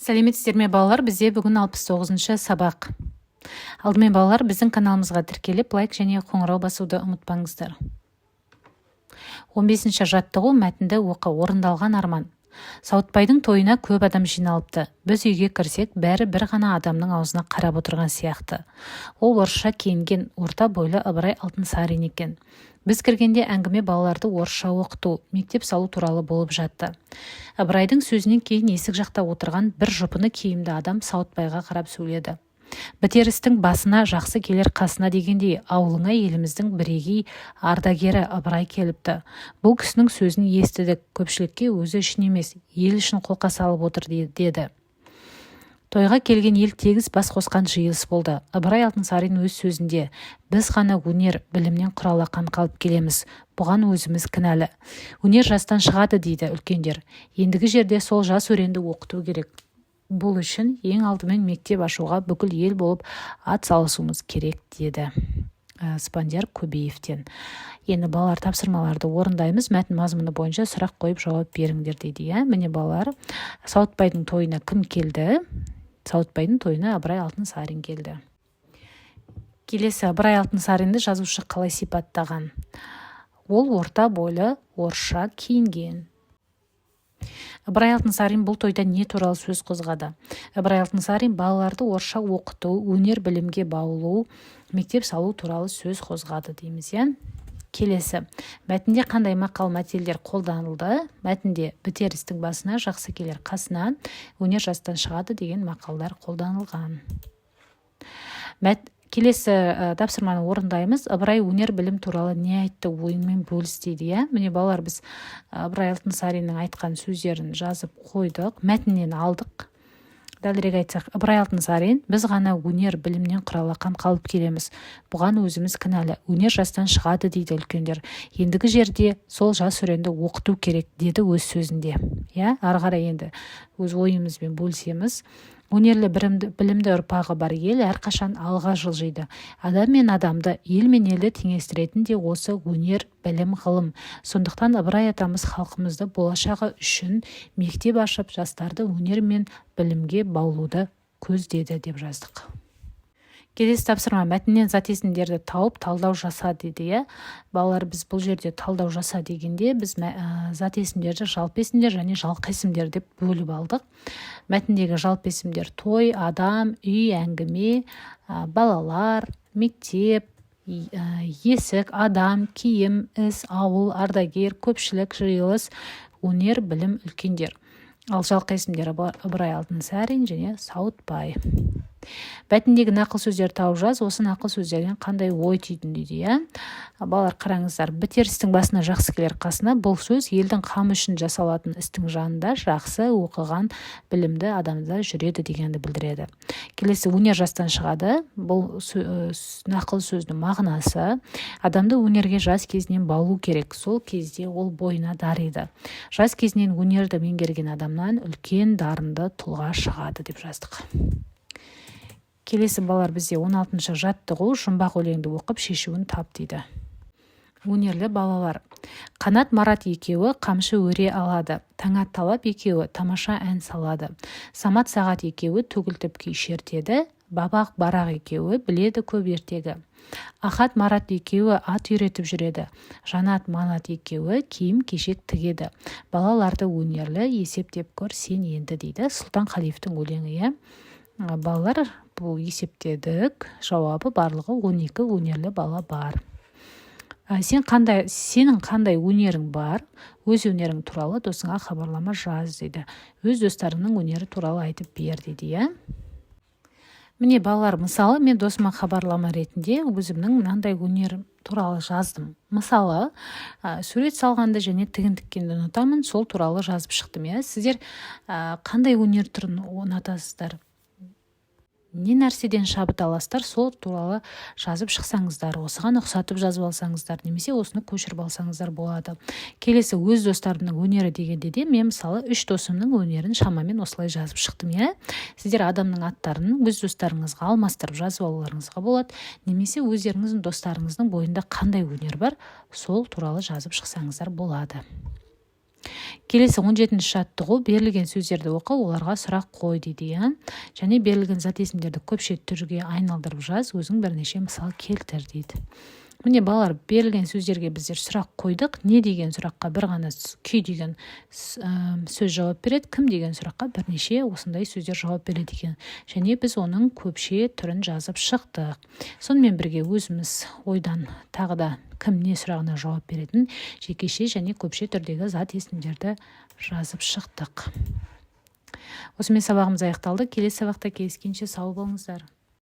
Сәлеметсіздер ме балалар, бізде бүгін 69-шы сабақ. Алдымен балалар, біздің каналымызға тіркеліп, лайк және қоңырау басуды ұмытпаңыздар. 15-ші жаттығу мәтінді оқы, орындалған арман. Сауытбайдың тойына көп адам жиналыпты. Біз үйге кірсек, бәрі бір ғана адамның аузына қарап отырған сияқты. Ол орысша киінген, орта бойлы Ыбырай Алтынсарин екен. Біз кіргенде әңгіме балаларды орысша оқыту, мектеп салу туралы болып жатты. Ыбырайдың сөзінен кейін есік жақта отырған бір жұпыны киімді адам Сауытбайға қарап сөйледі. Бітерістің басына жақсы келер қасына дегендей, ауылыңа еліміздің бірегей ардагері Ыбырай келіпті. Бұл кісінің сөзін естідік, көпшілікке өзі үшін емес, ел үшін қолқа салып отыр деді. Тойға келген ел тегіс бас қосқан жиылыс болды. Ыбырай Алтынсарин өз сөзінде: біз ғана өнер, білімнен құралақан қалып келеміз. Бұған өзіміз кінәлі. Өнер жастан шығады дейді үлкендер. Ендігі жерде сол жас өренді оқыту керек. Бұл үшін ең алдымен мектеп ашуға бүкіл ел болып ат салысуымыз керек деді. Спандияр Көбеевтен. Енді балалар тапсырмаларды орындаймыз, мәтін мазмұны бойынша сұрақ қойып жауап беріңдер дейді. Міне балалар, Сауытбайдың тойына кім келді? Сауытбайдың тойына Ыбырай Алтынсарин келді. Келесі, Ыбырай Алтынсаринді жазушы қалай сипаттаған? Ол орта бойлы, орысша киінген. Ыбырай Алтынсарин бұл тойда не туралы сөз қозғады? Ыбырай Алтынсарин балаларды орысша оқыту, өнер білімге баулу, мектеп салу туралы сөз қозғады дейміз. Келесі, мәтінде қандай мақал мәтелдер қолданылды? Мәтінде бітерістің басына, жақсы келер қасына, өнер жастан шығады деген мақалдар қолданылған. Келесі тапсырманы орындаймыз. Ыбырай өнер білім туралы не айтты, ойыңмен бөліс дейді. Міне балалар, біз Ыбырай Алтынсариннің айтқан сөздерін жазып қойдық, мәтіннен алдық. Дәлірек айтсақ, Ыбырай Алтынсарин: біз ғана өнер, білімнен құралақан қалып келеміз. Бұған өзіміз кінәлі. Өнер жастан шығады дейді үлкендер. Ендігі жерде сол жас өренді оқыту керек деді өз сөзінде. Ары қарай енді өз ойымызбен бөлісеміз. Өнерлі білімді ұрпағы бар ел әрқашан алға жылжиды. Адам мен адамды, ел мен елді теңестіретін де осы өнер, білім, ғылым. Сондықтан Ыбырай атамыз халқымызды болашағы үшін мектеп ашып, жастарды өнер мен білімге баулуды көздеді деп жаздық. Келесі тапсырма, мәтіннен зат есімдерді тауып талдау жаса дейді. Балалар, біз бұл жерде талдау жаса дегенде біз зат есімдерді жалпы есімдер және жалқы есімдер деп бөліп алдық. Мәтіндегі жалпы есімдер: той, адам, үй, әңгіме, балалар, мектеп, есік, адам, киім, іс, ауыл, ардагер, көпшілік, жиылыс, өнер, білім, үлкендер. Ал жалқы есімдер Ыбырай Алтынсарин және Сауытбай. Мәтіндегі нақыл сөздер тауып жаз, осы нақыл сөздерден қандай ой түйдің дейді. Балалар, қараңыздар, бітерістің басына, жақсы келер қасына. Бұл сөз елдің қамы үшін жасалатын істің жанында жақсы оқыған білімді адамдар жүреді дегенді білдіреді. Келесі, өнер жастан шығады. Бұл нақыл сөздің мағынасы: адамды өнерге жас кезінен баулу керек. Сол кезде ол бойына дариды. Жас кезінен өнерді меңгерген адамнан үлкен дарынды тұлға шығады деп жаздық. Келесі балалар, бізде 16-шы жаттығу, жұмбақ өлеңді оқып шешуін тап дейді. Өнерлі балалар: Қанат Марат екеуі қамшы өре алады. Таңат Талап екеуі тамаша ән салады. Самат Сағат екеуі төгілтіп күй шертеді. Бабақ Барақ екеуі біледі көп ертегі. Ахат Марат екеуі ат үйретіп жүреді. Жанат Манат екеуі киім кешек тігеді. Балаларды өнерлі есептеп көр сен енді дейді. Сұлтан Қалиевтің өлеңі. Балалар, бұл есептедік. Жауабы барлығы 12 өнерлі бала бар. Сенің қандай өнерің бар? Өз өнерің туралы досыңа хабарлама жаз дейді. Өз достарыңның өнері туралы айтып бер дейді. Міне балалар, мысалы, мен досыма хабарлама ретінде өзімнің мынандай өнерім туралы жаздым. Мысалы, сурет салғанды және тігін тіккенді ұнатамын, сол туралы жазып шықтым. Сіздер қандай өнер түрін ұнатасыздар? Не нәрседен шабыт аласыздар, сол туралы жазып шықсаңыздар, осыған ұқсатып жазып алсаңыздар, немесе осыны көшіріп алсаңыздар болады. Келесі, өз достарымның өнері дегенде де мен мысалы 3 досымның өнерін шамамен осылай жазып шықтым. Сіздер адамның аттарын өз достарыңызға алмастырып жазып алуларыңызға болады, немесе өздеріңіздің достарыңыздың бойында қандай өнер бар, сол туралы жазып шықсаңыздар болады. Келесі 17-ші жаттығу берілген сөздерді оқы, оларға сұрақ қой дейді, иә. Және берілген зат есімдерді көпше түрге айналдырып жаз, өзің бірнеше мысал келтір дейді. Міне балалар, берілген сөздерге біздер сұрақ қойдық. Не деген сұраққа бір ғана күй деген сөз жауап береді, кім деген сұраққа бірнеше осындай сөздер жауап береді екен. Және біз оның көпше түрін жазып шықтық. Сонымен бірге өзіміз ойдан тағы да кім не сұрағына жауап беретін жекеше және көпше түрдегі зат есімдерді жазып шықтық. Осымен сабағымыз аяқталды. Келесі сабақта кездескенше сау болыңыздар.